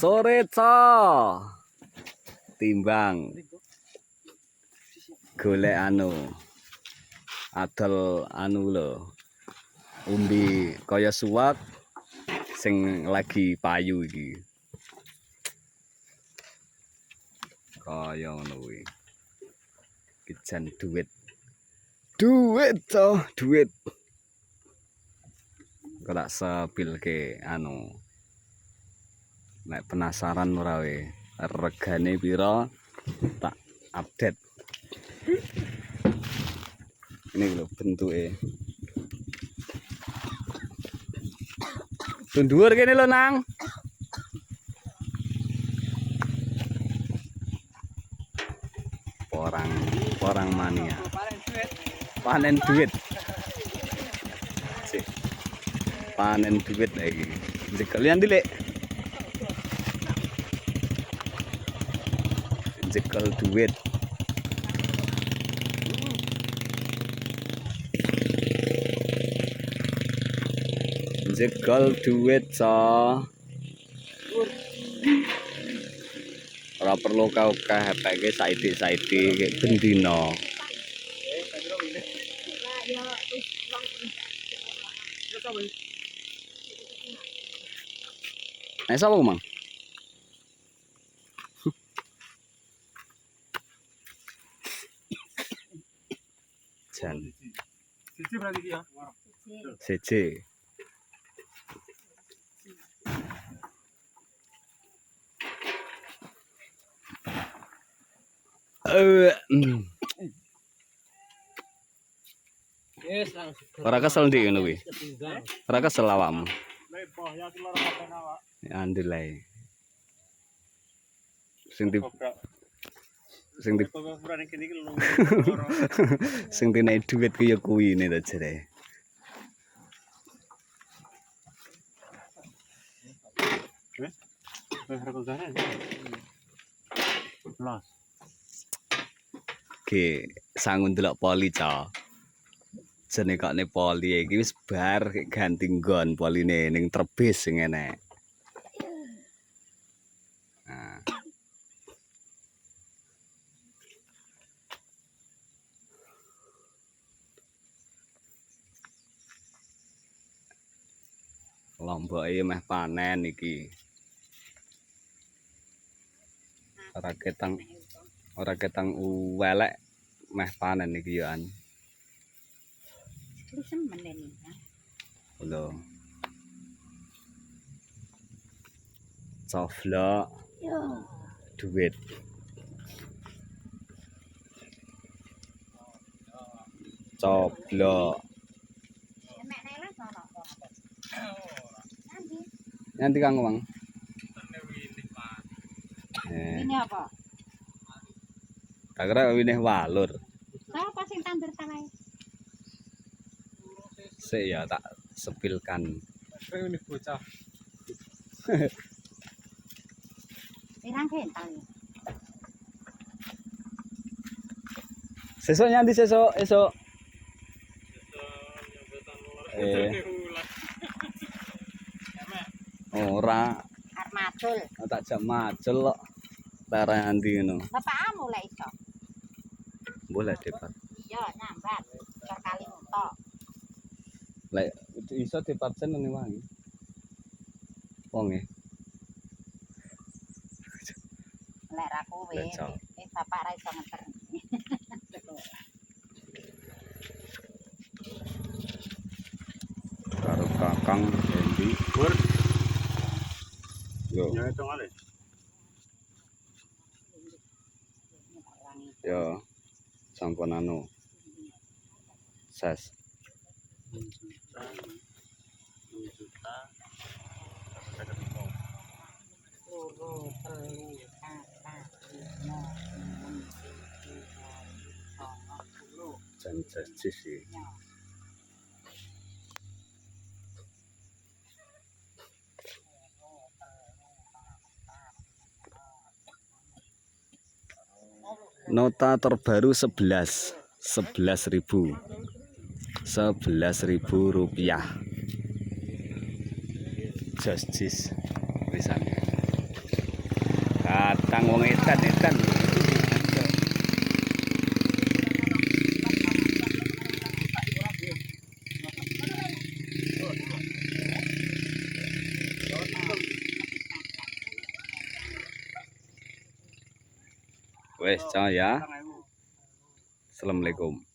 sore co timbang golek adol lho umbi kaya suwak sing lagi payu iki kaya ngono kuwi kijan duit kok tak sepilke nek penasaran ora we regane pira tak update. Ini lho bentuke tundur kene lho nang porang mania panen duit sih panen duit lagi kalian dilek jekel duit so ora perlu kau hepeke saiki kayak bendino nah sapa mang jan siji berarti ya siji ora kesel ndik ngono kuwi ora kesel awakmu andilai sing naik duit ku ya kuwi ne ta jere Oke, sangun delok poli ca. Jene kok ne poli iki wis bar ganti nggon poline ning Trebis sing enek. Nah. Lomboke meh panen iki. Ora ketang welek meh panen iki yo an. Lho. Coflok. Duit. Coblok. Nanti Kang Wang. Ini apa? Tak kira winih walur. Apa sing tandur tanah? Sik ya tak sepilkan. Ini bocah. Pirang kental. Sesuk nyandi esok. Ora Armacul. tak jam macul kok. Darah andi ngono. Bapakmu lah iso. Boleh debat. Iya, nyambat. Kor kali muntok. Lek iso dipabsen ngene wae. Wong e. Lek ra kowe. Bapak ra iso ngeter. Karo Kakang Hendi. Bur. Yo. Ya itu ngale. Yo. Sampun ses. 6 juta. Jan sih. Nota terbaru 11.000 rupiah. Justice misalnya. Datang wong edan. Wes, ya. Assalamualaikum.